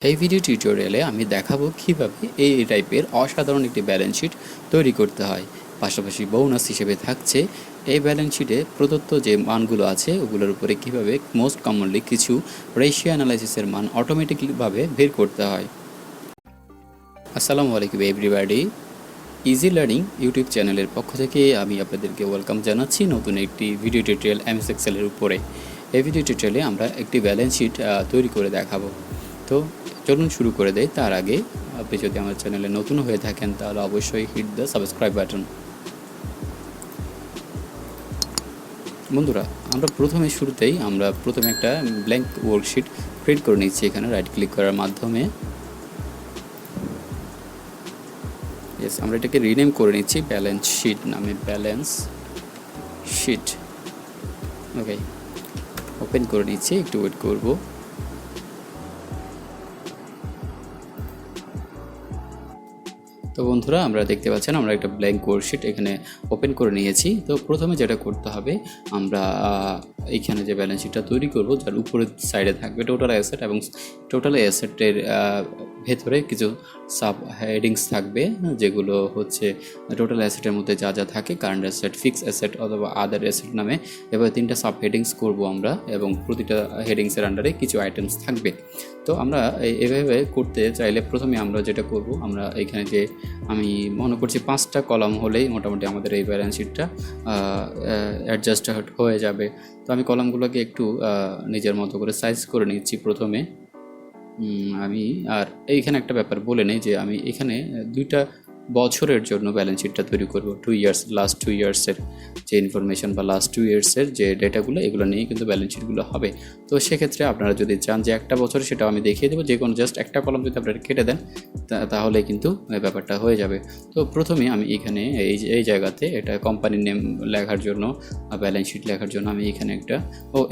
এই ভিডিও টিউটোরিয়ালে আমি দেখাবো কিভাবে এই টাইপের অসাধারণ একটি ব্যালেন্স শিট তৈরি করতে হয়। পাশাপাশি বোনাস হিসেবে থাকছে এই ব্যালেন্স শিটে প্রদত্ত যে মানগুলো আছে ওগুলোর উপরে কিভাবে মোস্ট কমনলি কিছু রেশিও অ্যানালাইসিসের মান অটোমেটিকলিভাবে বের করতে হয়। আসসালামু আলাইকুম এভরিবাডি, ইজি লার্নিং ইউটিউব চ্যানেলের পক্ষ থেকে আমি আপনাদেরকে ওয়েলকাম জানাচ্ছি নতুন একটি ভিডিও টিউটোরিয়াল এমএস এক্সেলের উপরে। এই ভিডিও টিউটোরিয়ালে আমরা একটি ব্যালেন্স শিট তৈরি করে দেখাবো। তো চলুন শুরু করে দেয়। তার আগে আপনি যদি আমার চ্যানেলে নতুন হয়ে থাকেন তাহলে অবশ্যই হিট দ্য সাবস্ক্রাইব বাটন। বন্ধুরা, আমরা শুরুতেই একটা ব্ল্যাঙ্ক ওয়ার্কশিট ক্রিয়েট করে নিচ্ছি। এখানে রাইট ক্লিক করার মাধ্যমে আমরা এটাকে রিনেম করে নিচ্ছি ব্যালেন্স শিট নামে, ব্যালেন্স শিট। ওকে, ওপেন করে নিচ্ছি, একটু ওয়েট করব। তো বন্ধুরা, আমরা দেখতে পাচ্ছেন আমরা একটা ব্ল্যাঙ্ক ওয়ার্কশিট এখানে ওপেন করে নিয়েছি। তো প্রথমে যেটা করতে হবে, আমরা এইখানে যে ব্যালেন্স শিটটা তৈরি করব যার উপরের সাইডে থাকবে টোটাল অ্যাসেট, এবং টোটাল অ্যাসেটের ভেতরে কিছু সাব হেডিংস থাকবে, যেগুলো হচ্ছে টোটাল অ্যাসেটের মধ্যে যা যা থাকে, কারেন্ট অ্যাসেট, ফিক্সড অ্যাসেট অথবা আদার অ্যাসেট নামে এভাবে 3টা সাব হেডিংস করবো আমরা, এবং প্রতিটা হেডিংসের আন্ডারে কিছু আইটেমস থাকবে। তো আমরা এভাবে করতে চাইলে প্রথমে আমরা যেটা করব, আমরা এখানে যে আমি মনে করছি 5টা কলাম হলেই মোটামুটি আমাদের এই ব্যালেন্স শিটটা অ্যাডজাস্ট হয়ে যাবে। তো আমি কলামগুলোকে একটু নিজের মতো করে সাইজ করে নিচ্ছি প্রথমে। আমি আর এইখানে একটা ব্যাপার বলে নেই যে আমি এখানে 2টা বছরের জন্য ব্যালেন্স শিটটা তৈরি করব। 2 ইয়ার্স, লাস্ট 2 ইয়ার্সের যে ইনফরমেশন বা লাস্ট 2 ইয়ার্সের যে ডেটাগুলো, এগুলো নিয়েই কিন্তু ব্যালেন্স শিটগুলো হবে। তো সেক্ষেত্রে আপনারা যদি চান যে একটা বছর, সেটাও আমি দেখিয়ে দেবো। যে কোনো জাস্ট একটা কলম যদি আপনারা কেটে দেন তাহলে কিন্তু ব্যাপারটা হয়ে যাবে। তো প্রথমে আমি এখানে এই জায়গাতে এটা কোম্পানি নেম লেখার জন্য, ব্যালেন্স শিট লেখার জন্য আমি এখানে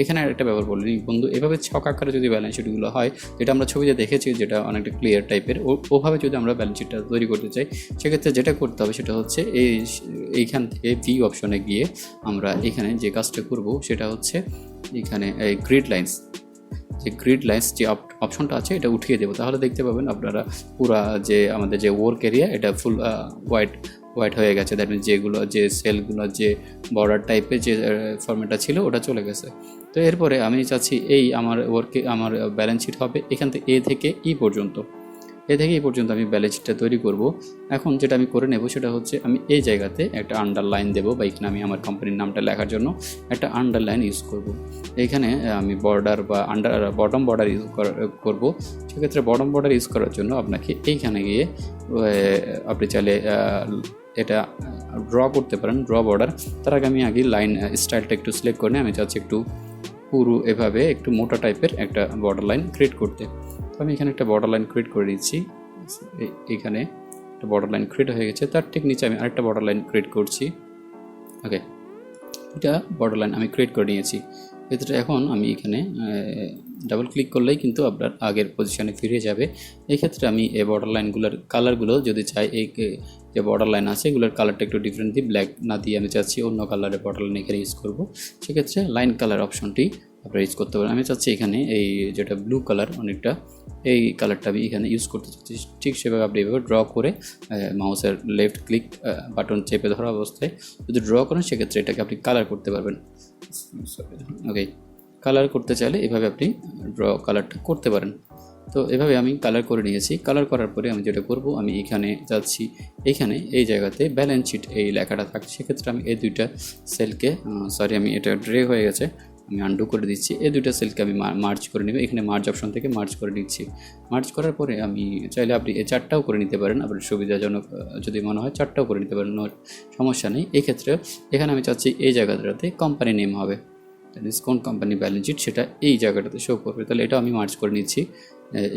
এখানে একটা ব্যাপার বলিনি বন্ধু, এভাবে ছক আকারে যদি ব্যালেন্স শিটগুলো হয়, যেটা আমরা ছবিতে দেখেছি, যেটা অনেকটা ক্লিয়ার টাইপের, ওভাবে যদি আমরা ব্যালেন্স শিটটা তৈরি করতে চাই, সেক্ষেত্রে যেটা করতে হবে সেটা হচ্ছে এইখান থেকে ভিউ অপশনে গিয়ে আমরা এখানে যে কাজটা করব সেটা হচ্ছে এখানে এই গ্রিড লাইন্স, যে গ্রিড লাইন্স যে অপশনটা আছে এটা উঠিয়ে দেবো। তাহলে দেখতে পাবেন আপনারা পুরা যে আমাদের যে ওয়ার্ক এরিয়া, এটা ফুল হোয়াইট হয়ে গেছে। দ্যাট মিনস যে সেলগুলো যে বর্ডার টাইপের যে ফরম্যাটটা ছিল ওটা চলে গেছে। তো এরপরে আমি চাচ্ছি আমার ব্যালেন্স শিট হবে এখান থেকে এ থেকে ই পর্যন্ত, আমি ব্যালেন্স শিটটা তৈরি করব। এখন যেটা আমি করে নেব সেটা হচ্ছে আমি এই জায়গাতে একটা আন্ডারলাইন দেবো, বা এখানে আমি আমার কোম্পানির নামটা লেখার জন্য একটা আন্ডারলাইন ইউজ করব। এইখানে আমি বর্ডার বা বটম বর্ডার ইউজ করব। সেক্ষেত্রে বটম বর্ডার ইউজ করার জন্য আপনাকে এইখানে গিয়ে আপনি চাইলে এটা ড্র করতে পারেন, ড্র বর্ডার। তার আগে আমি লাইন স্টাইলটা একটু সিলেক্ট করে নিই। আমি চাচ্ছি একটু পুরো এভাবে একটু মোটা টাইপের একটা বর্ডার লাইন ক্রিয়েট করতে। আমি এখানে একটা বর্ডার লাইন ক্রিয়েট করে দিচ্ছি। এখানে একটা বর্ডার লাইন ক্রিয়েট হয়ে গেছে, তার ঠিক নিচে আমি আরেকটা বর্ডার লাইন ক্রিয়েট করছি। ওকে, এটা বর্ডার লাইন আমি ক্রিয়েট করে নিয়েছি। এতে এখন আমি এখানে ডাবল ক্লিক করলেই কিন্তু আপনার আগের পজিশনে ফিরে যাবে। এই ক্ষেত্রে আমি এই বর্ডার লাইনগুলোর কালারগুলো যদি চাই, এই যে বর্ডার লাইন আছে এগুলোর কালারটা একটু ডিফারেন্ট দিই, ব্ল্যাক না দিয়ে আমি চাচ্ছি অন্য কালারের বর্ডার লাইন এখানে ইউজ করব। সেক্ষেত্রে লাইন কালার অপশনটি আপনারা ইউজ করতে পারেন। আমি চাচ্ছি এখানে এই যেটা ব্লু কালার, অনেকটা এই কালারটা আমি এখানে ইউজ করতে চাচ্ছি। ঠিক সেভাবে আপনি এভাবে ড্র করে মাউসের লেফট ক্লিক বাটন চেপে ধরা অবস্থায় যদি ড্র করেন, সেক্ষেত্রে এটাকে আপনি কালার করতে পারবেন। ওকে, কালার করতে চাইলে এভাবে আপনি কালারটা করতে পারেন। তো এভাবে আমি কালার করে নিয়েছি। কালার করার পরে আমি যেটা করব, আমি এখানে যাচ্ছি, এখানে এই জায়গাতে ব্যালেন্স শিট এই লেখাটা থাকে। সেক্ষেত্রে আমি এই 2টা সেলকে, আমি এটা ড্রে হয়ে গেছে, আমি আন্ডু করে দিচ্ছি। এই 2টা সেলকে আমি মার্জ করে নেব। এখানে মার্জ অপশন থেকে মার্জ করে নিচ্ছি। মার্জ করার পরে আমি চাইলে আপনি এই 4টাও করে নিতে পারেন, আপনার সুবিধাজনক যদি মনে হয় 4টাও করে নিতে পারেন, সমস্যা নেই। এক্ষেত্রে এখানে আমি চাচ্ছি এই জায়গাটাতে কোম্পানি নেম হবে, কোন কোম্পানি ব্যালেন্স শিট সেটা এই জায়গাটাতে শো করবে। তাহলে এটা আমি মার্জ করে নিচ্ছি।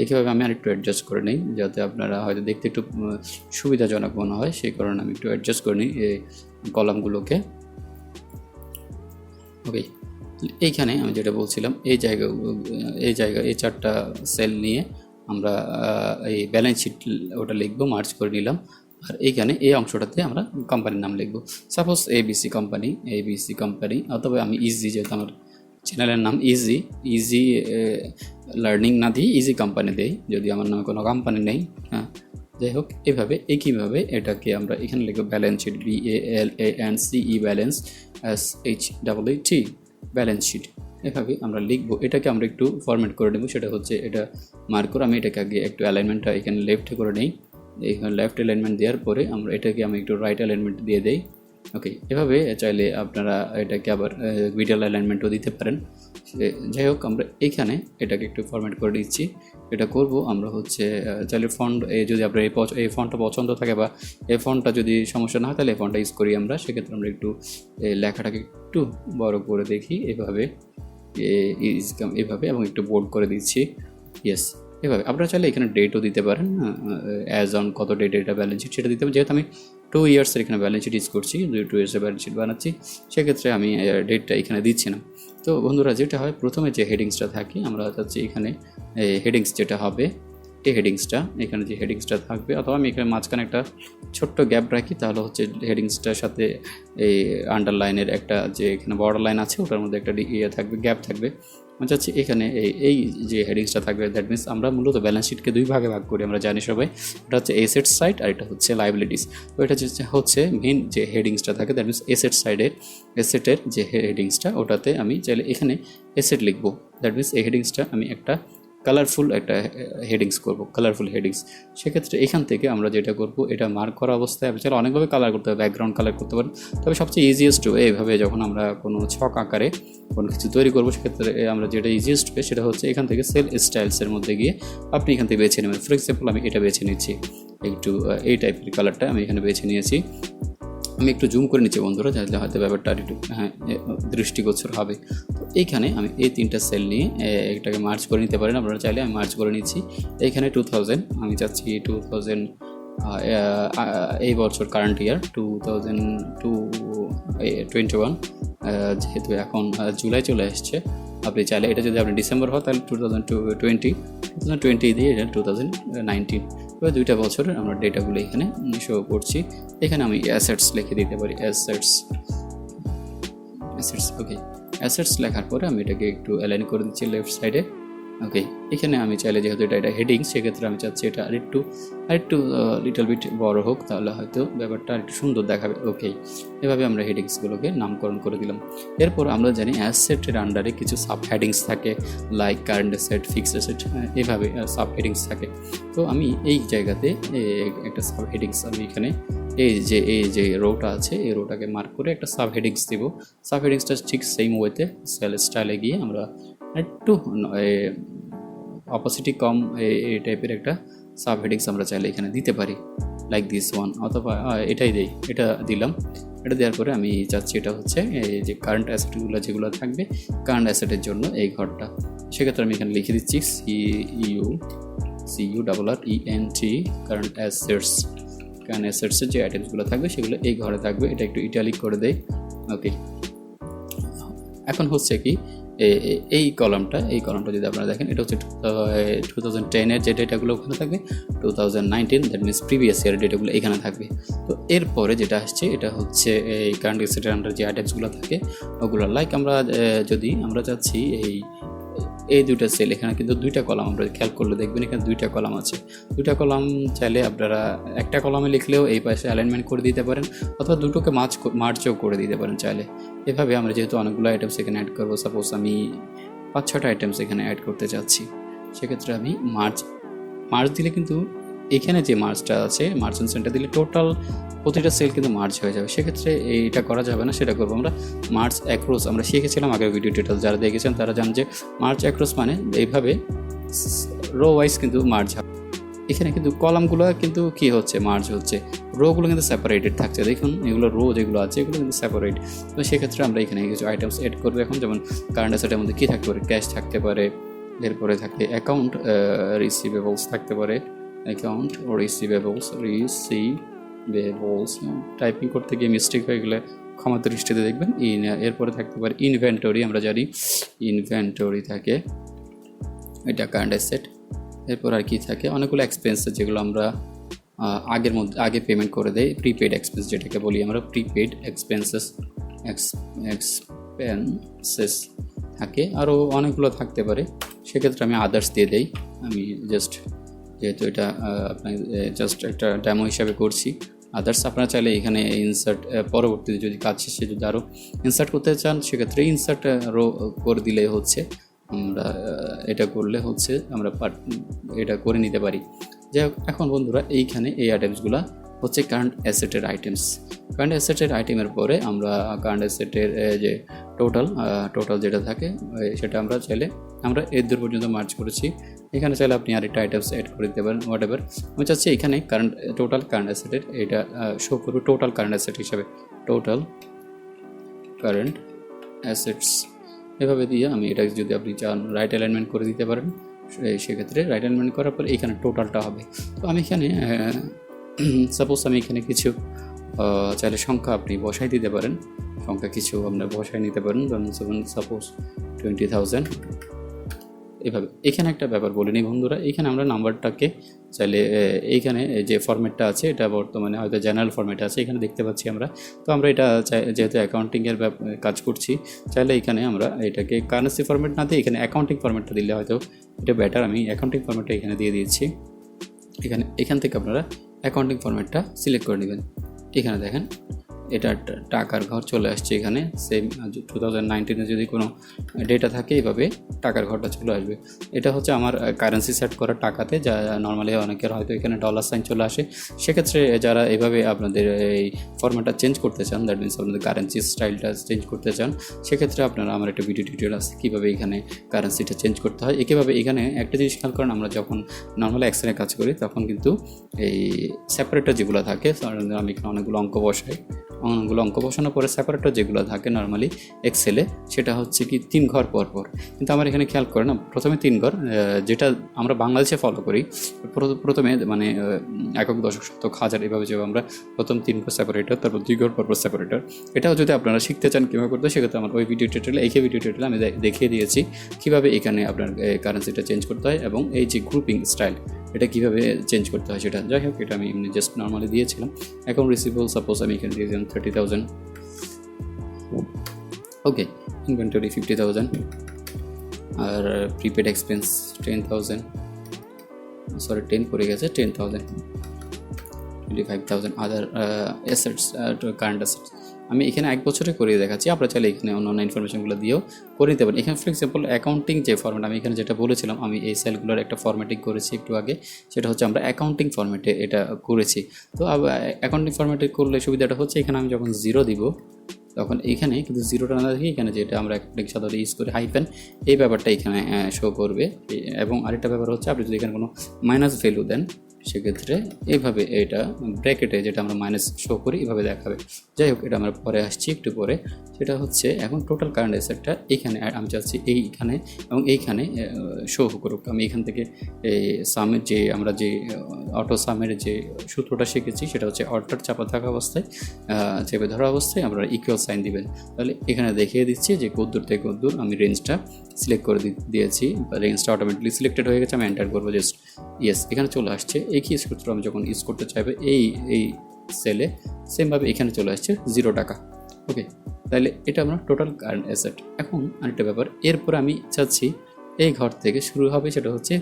এইভাবে আমি আরেকটু অ্যাডজাস্ট করে নিই, যাতে আপনারা হয়তো দেখতে একটু সুবিধাজনক মনে হয়, সেই কারণে আমি একটু অ্যাডজাস্ট করে নিই এই কলামগুলোকে। ওকে, এইখানে আমি যেটা বলছিলাম, এই 4টা সেল নিয়ে আমরা এই ব্যালেন্স শিট ওটা লিখবো, মার্জ করে নিলাম। আর এইখানে এই অংশটাতে আমরা কোম্পানির নাম লিখবো। সাপোজ এবিসি কোম্পানি, অথবা আমি ইজি, যেহেতু আমার চ্যানেলের নাম ইজি ইজি লার্নিং না দিয়ে ইজি কোম্পানি দেই, যদি আমার নামে কোনো কোম্পানি নেই। হ্যাঁ, যাই হোক, এভাবে একইভাবে এটাকে আমরা এখানে লিখব balance sheet, BALANCE balance SHEET balance sheet. এভাবে আমরা লিখবো। এটাকে আমরা একটু ফরম্যাট করে নেব, সেটা হচ্ছে এটা মার্ক করে আমি এটাকে আগে একটু অ্যালাইনমেন্টটা এখানে লেফটে করে নিই। এখানে লেফট অ্যালাইনমেন্ট দেওয়ার পরে আমরা এটাকে আমি একটু রাইট অ্যালাইনমেন্ট দিয়ে দেই। ওকে, এভাবে চাইলে আপনারা এটাকে আবার মিডল অ্যালাইনমেন্টও দিতে পারেন। যাই হোক, আমরা এইখানে এটাকে একটু ফরম্যাট করে দিচ্ছি। এটা করব আমরা হচ্ছে চাইলে ফন্ট, যদি আপনার এই ফন্টটা পছন্দ থাকে বা এই ফন্টটা যদি সমস্যা না হয় তাহলে এই ফন্টটা ইউজ করি আমরা। সেক্ষেত্রে আমরা একটু লেখাটাকে একটু বড় করে দেখি, এভাবে এবং একটু বোল্ড করে দিচ্ছি। ইয়েস, এভাবে আপনারা চাইলে এখানে ডেটও দিতে পারেন, অ্যাজ অন কত ডেট এটা ব্যালেন্স শিট সেটা দিতে পারেন। যেহেতু আমি 2 ইয়ার্সের এখানে ব্যালেন্স শিট ইউজ করছি, 2 ইয়ার্সের ব্যালেন্স শিট বানাচ্ছি, সেক্ষেত্রে আমি ডেটটা এখানে দিচ্ছি না। তো বন্ধুরা, যেটা হয় প্রথমে যে হেডিংসটা থাকে, আমরা চাচ্ছি এখানে হেডিংস যেটা হবে, এই হেডিংসটা এখানে যে হেডিংসটা থাকবে, অথবা আমি এখানে মাঝখানে একটা ছোট্ট গ্যাপ রাখি, তাহলে হচ্ছে হেডিংসটার সাথে এই আন্ডারলাইনের একটা যে এখানে বর্ডার লাইন আছে ওটার মধ্যে একটা থাকবে, গ্যাপ থাকবে। আমি চাচ্ছি এখানে এই যে হেডিংসটা থাকবে, দ্যাট মিনস আমরা মূলত ব্যালেন্স শিটকে 2 ভাগে ভাগ করি, আমরা জানি সবাই। এটা হচ্ছে এসেটস সাইড আর এটা হচ্ছে লাইবিলিটিস। তো এটা হচ্ছে মেন যে হেডিংসটা থাকে, দ্যাট মিনস এসেটের যে হেডিংসটা, ওটাতে আমি চাইলে এখানে এসেট লিখবো। দ্যাট মিনস এই হেডিংসটা আমি একটা কালারফুল একটা হেডিংস করব, কালারফুল হেডিংস। সেক্ষেত্রে এখান থেকে আমরা যেটা করব, এটা মার্ক করা অবস্থায় আপনি চাইলে অনেকভাবে কালার করতে হবে, ব্যাকগ্রাউন্ড কালার করতে পারেন, তবে সবচেয়ে ইজিয়েস্ট ওয়ে এইভাবে যখন আমরা কোনো ছক আকারে কোনো কিছু তৈরি করবো, সেক্ষেত্রে আমরা যেটা ইজিয়েস্ট ওয়ে সেটা হচ্ছে এখান থেকে সেল স্টাইলসের মধ্যে গিয়ে আপনি এখান থেকে বেছে নেবেন। ফর এক্সাম্পল আমি এটা বেছে নিচ্ছি, একটু এই টাইপের কালারটা আমি এখানে বেছে নিয়েছি। আমি একটু জুম করে নিচ্ছি বন্ধুরা, তাহলে হয়তো ব্যাপারটা আর একটু দৃষ্টিগোচর হবে। তো এইখানে আমি এই 3টা সেল নিয়ে এটাকে মার্চ করে নিতে পারেন, আপনারা চাইলে আমি মার্চ করে নিচ্ছি। এইখানে 2000 আমি চাচ্ছি 2000 এই বছর কারেন্ট ইয়ার 2021, যেহেতু এখন জুলাই চলে আসছে, আপনি চাইলে এটা যদি আপনি ডিসেম্বর হয় তাহলে 2020 দিয়ে এটা 2019, এবার 2টা বছরের আমরা ডেটাগুলো এখানে শো করছি। এখানে আমি অ্যাসেটস লিখে দিতে পারি, অ্যাসেটস। ওকে, অ্যাসেটস লেখার পরে আমি এটাকে একটু অ্যালাইন করে দিচ্ছি লেফট সাইডে। ওকে, এখানে আমি চাইলে যেহেতু এটা হেডিং, সেক্ষেত্রে আমি চাচ্ছি এটা আরেকটু লিটল বিট বড় হোক, তাহলে হয়তো ব্যাপারটা আরেকটু সুন্দর দেখাবে। ওকে, এভাবে আমরা হেডিংসগুলোকে নামকরণ করে দিলাম। এরপর আমরা জানি অ্যাসেটের আন্ডারে কিছু সাব হেডিংস থাকে, like current asset, fixed asset, এভাবে সাব হেডিংস থাকে। তো আমি এই জায়গাতে একটা সাব হেডিংস আমি এখানে এই যে রোটা আছে, এই রোটাকে মার্ক করে একটা সাব হেডিংস দিব। সাব হেডিংসটা ঠিক সেম ওয়েতে সেল স্টাইলে গিয়ে আমরা একটু অপোসিটি কম এই টাইপের একটা সাব হেডিংস আমরা চাইলে এখানে দিতে পারি, লাইক দিস ওয়ান, অথবা এটা দিলাম। এটা দেওয়ার পরে আমি চাচ্ছি এটা হচ্ছে এই যে কারেন্ট অ্যাসেটগুলো যেগুলো থাকবে, কারেন্ট অ্যাসেটের জন্য এই ঘরটা। সেক্ষেত্রে আমি এখানে লিখে দিচ্ছি CURRENT কারেন্ট অ্যাসেটসের যে আইটেমসগুলো থাকবে সেগুলো এই ঘরে থাকবে। এটা একটু ইটালিক করে দেয়। ওকে, এখন হচ্ছে কি এই কলামটা যদি আপনারা দেখেন, এটা হচ্ছে 2010-এর যে ডেটাগুলো ওখানে থাকবে, 2019 দ্যাট মিনস প্রিভিয়াস ইয়ার ডেটাগুলো এখানে থাকবে। তো এরপরে যেটা আসছে এটা হচ্ছে এই কারেন্ট অ্যাসেটের আন্ডার যে আইটেমসগুলো থাকে ওগুলো, লাইক আমরা চাচ্ছি এই 2টা সেল, এখানে কিন্তু 2টা কলাম, আমরা খেয়াল করলে দেখবেন এখানে 2টা কলাম আছে। 2টা কলাম চাইলে আপনারা একটা কলামে লিখলেও এই পাশে অ্যালাইনমেন্ট করে দিতে পারেন, অথবা দুটোকে মার্চও করে দিতে পারেন চাইলে। এভাবে আমরা যেহেতু অনেকগুলো আইটেমস এখানে অ্যাড করবো, সাপোজ আমি 5-6টা আইটেমস এখানে অ্যাড করতে চাচ্ছি, সেক্ষেত্রে আমি মার্চ দিলে কিন্তু এখানে যে মার্চটা আছে, মার্চ অ্যান্ড সেন্টার দিলে টোটাল প্রতিটা সেল কিন্তু মার্চ হয়ে যাবে। সেক্ষেত্রে এইটা করা যাবে না, সেটা করবো আমরা মার্চ অ্যাক্রস। আমরা শিখেছিলাম আগের ভিডিও টিউটোরিয়াল, যারা দেখেছেন তারা জানেন যে মার্চ অ্যাক্রস মানে এইভাবে রো ওয়াইজ কিন্তু মার্চ হবে। এখানে কিন্তু কলামগুলো কিন্তু কি হচ্ছে, মার্চ হচ্ছে, রোগুলো কিন্তু সেপারেটেড থাকছে। দেখুন এগুলো রো যেগুলো আছে এগুলো কিন্তু সেপারেট। তো সেক্ষেত্রে আমরা এখানে কিছু আইটেমস অ্যাড করবো এখন, যেমন কারেন্ট অ্যাসেটের মধ্যে কী থাকতে পারে, ক্যাশ থাকতে পারে, এরপরে থাকে অ্যাকাউন্ট রিসিভেবলস থাকতে পারে, অ্যাকাউন্ট রিসিভেবলস টাইপিং করতে গিয়ে মিস্টেক হয়ে গেলে ক্ষমা দৃষ্টিতে দেখবেন। এরপরে থাকতে পারে ইনভেন্টরি, আমরা জানি ইনভেন্টরি থাকে, এটা কারেন্ট অ্যাসেট। এরপর আর কি থাকে, অনেকগুলো এক্সপেন্সেস যেগুলো আমরা আগে পেমেন্ট করে দেয়, প্রিপেড এক্সপেন্স যেটাকে বলি আমরা, প্রিপেড এক্সপেন্সেস থাকে, আরও অনেকগুলো থাকতে পারে, সেক্ষেত্রে আমি আদার্স দিয়ে দেই। আমি জাস্ট যেহেতু এটা আপনার জাস্ট একটা ডেমো হিসাবে করছি, আদার্স আপনারা চাইলে এখানে ইনসার্ট পরবর্তীতে যদি কাজ শেষে যদি আরও ইনসার্ট করতে চান সেক্ষেত্রে ইনসার্ট আরও করে দিলে হচ্ছে আমরা এটা করলে হচ্ছে আমরা এটা করে নিতে পারি। যাই হোক, এখন বন্ধুরা এইখানে এই আইটেমসগুলো হচ্ছে কারেন্ট অ্যাসেটের আইটেমস। কারেন্ট অ্যাসেটের আইটেমের পরে আমরা কারেন্ট অ্যাসেটের যে টোটাল যেটা থাকে সেটা আমরা চাইলে আমরা এর দূর পর্যন্ত মার্চ করেছি। এখানে চাইলে আপনি আরেকটা আইটেমস অ্যাড করে দিতে পারেন, হোয়াট এভার। আমি চাচ্ছি এখানে টোটাল কারেন্ট অ্যাসেটের এটা শো করবে টোটাল কারেন্ট অ্যাসেট হিসাবে, টোটাল কারেন্ট অ্যাসেটস এভাবে দিয়ে আমি এটা যদি আপনি চান রাইট অ্যালাইনমেন্ট করে দিতে পারেন, সেক্ষেত্রে রাইট অ্যালাইনমেন্ট করার পর এখানে টোটালটা হবে। তো আমি এখানে সাপোজ আমি এখানে কিছু চাইলে সংখ্যা আপনি বসাই দিতে পারেন, সংখ্যা কিছু আপনার বসাই নিতে পারেন, সাপোজ 20,000 এভাবে। এখানে একটা ব্যাপার বলে নিই বন্ধুরা, এখানে আমরা নাম্বারটাকে চাইলে এইখানে যে ফরম্যাটটা আছে এটা বর্তমানে হয়তো জেনারেল ফরম্যাটে আছে, এখানে দেখতে পাচ্ছি আমরা। তো আমরা এটা যেহেতু অ্যাকাউন্টিংয়ের কাজ করছি, চাইলে এখানে আমরা এটাকে কারেন্সি ফরম্যাট না দিয়ে এখানে অ্যাকাউন্টিং ফরম্যাটটা দিলে হয়তো এটা বেটার। আমি অ্যাকাউন্টিং ফরম্যাটটা এখানে দিয়ে দিয়েছি। এখান থেকে আপনারা অ্যাকাউন্টিং ফরম্যাটটা সিলেক্ট করে নেবেন। এখানে দেখেন এটা টাকার ঘর চলে আসছে, এখানে সেম 2019-এ যদি কোনো ডেটা থাকে এইভাবে টাকার ঘরটা চলে আসবে। এটা হচ্ছে আমার কারেন্সি সেট করা টাকাতে, যা নর্মালি অনেকের হয়তো এখানে ডলার সাইন চলে আসে। সেক্ষেত্রে যারা এভাবে আপনাদের এই ফরম্যাটটা চেঞ্জ করতে চান, দ্যাট মিনস আপনাদের কারেন্সি স্টাইলটা চেঞ্জ করতে চান, সেক্ষেত্রে আপনারা আমার একটা ভিডিও টিউটোরিয়াল আছে কীভাবে এখানে কারেন্সিটা চেঞ্জ করতে হয়। একইভাবে এখানে একটা জিনিস খেয়াল করেন, আমরা যখন নর্মালি এক্সেলে কাজ করি তখন কিন্তু এই সেপারেটর যেগুলো থাকে, আমি এখানে অনেকগুলো অঙ্ক বসানোর পরে সেপারেটর যেগুলো থাকে নর্মালি এক্সেলে, সেটা হচ্ছে কি 3 ঘর পর পর। কিন্তু আমার এখানে খেয়াল করে না, প্রথমে 3 ঘর, যেটা আমরা বাংলাদেশে ফলো করি, প্রথমে মানে একক, দশক, শতক, হাজার এভাবে যে আমরা প্রথম 3 ঘর সেপারেটর, তারপর 2 ঘর পর সেপারেটর। এটাও যদি আপনারা শিখতে চান কীভাবে করতে, সেক্ষেত্রে আমার ওই ভিডিও টিউটোরিয়ালে আমি দেখিয়ে দিয়েছি কীভাবে এখানে আপনার কারেন্সিটা চেঞ্জ করতে হয় এবং এই যে গ্রুপিং স্টাইল এটা কীভাবে চেঞ্জ করতে হয় সেটা। যাই হোক, এটা আমি এমনি জাস্ট নর্মালি দিয়েছিলাম। অ্যাকাউন্ট রিসিভেবল সাপোজ আমি এখানে দিয়েছিলাম 30,000, ওকে। ইনভেন্টরি 50,000, আর প্রিপেড এক্সপেন্স 10,000, সরি 10 পড়ে গেছে, 10,000, 25,000 আদার অ্যাসেটস, কারেন্ট অ্যাসেটস আমি এখানে 1 বছরে করিয়ে দেখাচ্ছি। আপনারা চাইলে এখানে অন্য ইনফরমেশনগুলো দিয়েও করে নিতে পারেন। এখানে ফর এক্সাম্পল অ্যাকাউন্টিং যে ফরম্যাট, আমি এখানে যেটা বলেছিলাম, আমি এই সেলগুলোর একটা ফরম্যাটিং করেছি একটু আগে, সেটা হচ্ছে আমরা অ্যাকাউন্টিং ফরম্যাটে এটা করেছি। তো অ্যাকাউন্টিং ফরম্যাটে করলে সুবিধাটা হচ্ছে এখানে আমি যখন 0 দিব তখন এইখানে কিন্তু 0টা না দেখি এখানে যেটা আমরা অ্যাকাউন্টিং সাধারণত ইউজ করি হাইফেন, এই ব্যাপারটা এখানে শো করবে। এবং আরেকটা ব্যাপার হচ্ছে আপনি যদি এখানে কোনো মাইনাস ভ্যালু দেন সেক্ষেত্রে এইভাবে এটা ব্র্যাকেটে যেটা আমরা মাইনাস শো করি এইভাবে দেখাবে। যাই হোক, এটা আমরা পরে আসছি একটু পরে। সেটা হচ্ছে এখন টোটাল কারেন্ট অ্যাসেটটা এইখানে আমি চাচ্ছি এইখানে এবং এইখানে শো করুক। আমি এখান থেকে এই সামের যে আমরা যে অটো সামের যে সূত্রটা শিখেছি সেটা হচ্ছে অল্টার চাপা থাকা অবস্থায়, চেপে ধরা অবস্থায় আমরা ইকুয়াল সাইন দিবেন। তাহলে এখানে দেখিয়ে দিচ্ছি যে কদ্দূর থেকে কদ্দূর আমি রেঞ্জটা সিলেক্ট করে দিয়েছি, রেঞ্জটা অটোমেটিকলি সিলেক্টেড হয়ে গেছে। আমি এন্টার করবো, জাস্ট ইয়েস, এখানে চলে আসছে। এই কি সূত্র আমি যখন ইউজ করতে চাইবে এই সেলে সেমভাবে এখানে চলে আসছে 0 টাকা, ওকে। তাহলে এটা আমরা টোটাল কারেন্ট অ্যাসেট। এখন আরেকটা ব্যাপার, এরপর আমি চাচ্ছি এই ঘর থেকে শুরু হবে, সেটা হচ্ছে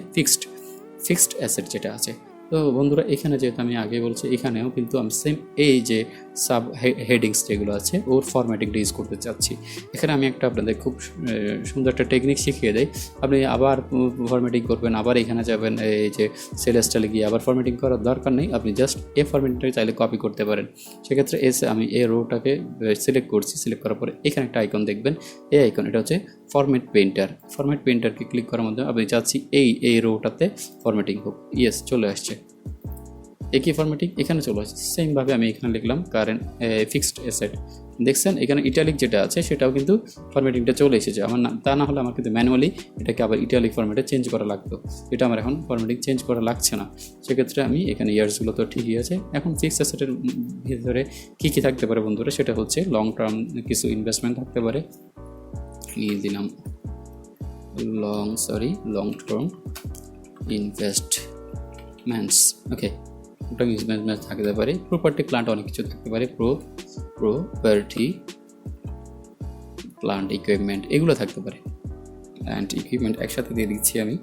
ফিক্সড অ্যাসেট যেটা আছে। তো বন্ধুরা, এখানে যেহেতু আমি আগে বলছি, এখানেও কিন্তু আমি সেম এই যে সাব হেডিংস যেগুলো আছে ওর ফরম্যাটিংটা ইউজ করতে চাচ্ছি। এখানে আমি একটা আপনাদের খুব সুন্দর একটা টেকনিক শিখিয়ে দেয়। আপনি আবার ফরম্যাটিং করবেন, আবার এখানে যাবেন এই যে সেল স্টাইলে গিয়ে আবার ফরম্যাটিং করার দরকার নেই। আপনি জাস্ট এই ফরম্যাটিংটা চাইলে কপি করতে পারেন। সেক্ষেত্রে আমি এই রোটাকে সিলেক্ট করছি, সিলেক্ট করার পরে এখানে একটা আইকন দেখবেন, এই আইকন, এটা হচ্ছে ফরম্যাট পেইন্টারকে ক্লিক করার মাধ্যমে আপনি চাচ্ছি এই রোটাতে ফরম্যাটিং হোক। ইয়েস, চলে আসছে। একই ফরম্যাটিং এখানে চলে আসছে। সেমভাবে আমি এখানে লিখলাম কারেন্ট ফিক্সড অ্যাসেট। দেখছেন এখানে ইটালিক যেটা আছে সেটাও কিন্তু ফরম্যাটিংটা চলে এসেছে। আমার তা না হলে আমার কিন্তু ম্যানুয়ালি এটাকে আবার ইটালিক ফরম্যাটে চেঞ্জ করা লাগতো। এটা আমার এখন ফরম্যাটিং চেঞ্জ করা লাগছে না। সেক্ষেত্রে আমি এখানে ইয়ার্সগুলো তো ঠিকই আছে। এখন ফিক্সড অ্যাসেটের ভিতরে কী কী থাকতে পারে বন্ধুরা, সেটা হচ্ছে লং টার্ম কিছু ইনভেস্টমেন্ট থাকতে পারে। দিলাম লং টার্ম ইনভেস্টমেন্টস, ওকে। ওটা ইনভেস্টমেন্ট থাকতে পারে। প্রপার্টি প্লান্ট অনেক কিছু থাকতে পারে, প্রপার্টি প্লান্ট ইকুইপমেন্ট এগুলো থাকতে পারে। অ্যান্ড ইকুইপমেন্ট একসাথে দিয়ে দিচ্ছি আমি,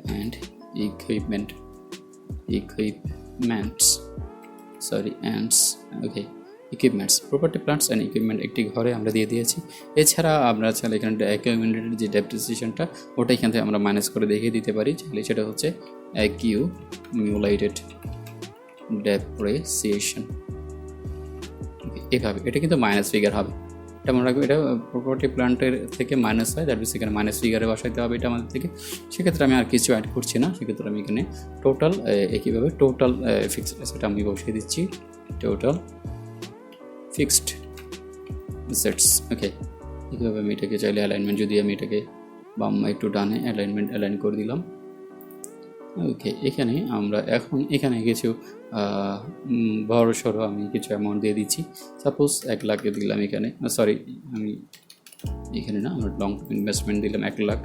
and equipments okay, equipments, property plants and equipment একটি ঘরে আমরা দিয়ে দিয়েছি। এছাড়া আমরা চাইলে এখানে ইকুইপমেন্টের যে ডেপ্রিসিয়েশনটা ওটা এখান থেকে আমরা মাইনাস করে দেখিয়ে দিতে পারি, চাইলে সেটা হচ্ছে অ্যাকিউমুলেটেড ডেপ্রিসিয়েশন, এভাবে। এটা কিন্তু মাইনাস ফিগার হবে, এটা মনে রাখবে, এটা প্রপার্টি প্লান্টের থেকে মাইনাস হয়, দ্যাট মিনস এখানে মাইনাস ফিগারে বসাইতে হবে এটা আমাদের থেকে। সেক্ষেত্রে আমি আর কিছু অ্যাড করছি না, সেক্ষেত্রে আমি এখানে টোটাল একইভাবে টোটাল ফিক্সড অ্যাসেট আমি বসিয়ে দিচ্ছি, টোটাল ফিক্সড অ্যাসেটস। ওকে, এইভাবে আমি এটাকে চাইলে অ্যালাইনমেন্ট, যদি আমি এটাকে বাম একটু ডানে অ্যালাইন করে দিলাম। ওকে, এখানে আমরা এখন এখানে কিছু বড় সড়ো আমি কিছু অ্যামাউন্ট দিয়ে দিচ্ছি। সাপোজ 1 লাখ দিলাম এখানে, সরি আমি এখানে না, আমরা লং টার্ম ইনভেস্টমেন্ট দিলাম 1 লাখ,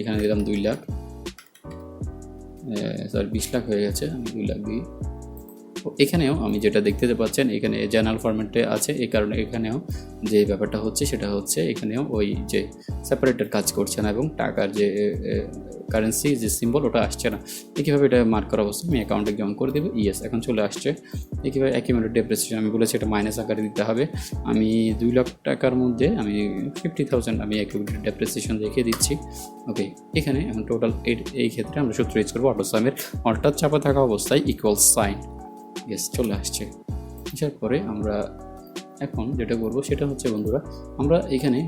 এখানে দিলাম 2 লাখ, সরি 20 লাখ হয়ে গেছে, আমি 2 লাখ দিই। এখানেও আমি যেটা দেখতে পাচ্ছেন এখানে জেনারেল ফরম্যাটে আছে, এই কারণে এখানেও যে ব্যাপারটা হচ্ছে সেটা হচ্ছে এখানেও ওই যে সেপারেটর কাজ করছে না এবং টাকার যে কারেন্সি যে সিম্বল ওটা আসছে না। কীভাবে এটা মার্ক করা অবস্থা আমি অ্যাকাউন্টে যেমন করে দেবো, ইয়েস এখন চলে আসছে। কীভাবে অ্যাকিউমুলেটেড ডেপ্রিসিয়েশন আমি বলেছি এটা মাইনাস আকারে দিতে হবে। আমি 2 লাখ টাকার মধ্যে আমি 50,000 আমি অ্যাকিউমুলেটেড ডেপ্রিসিয়েশন দেখিয়ে দিচ্ছি। ওকে, এখানে এখন টোটাল এই ক্ষেত্রে আমরা সূত্র ইউজ করবো অটোসামের, অর্থাৎ চাপা থাকা অবস্থায় ইকুয়াল সাইন, ইয়েস চলে আসছে। আসার পরে আমরা এখন যেটা করবো সেটা হচ্ছে বন্ধুরা, আমরা এখানে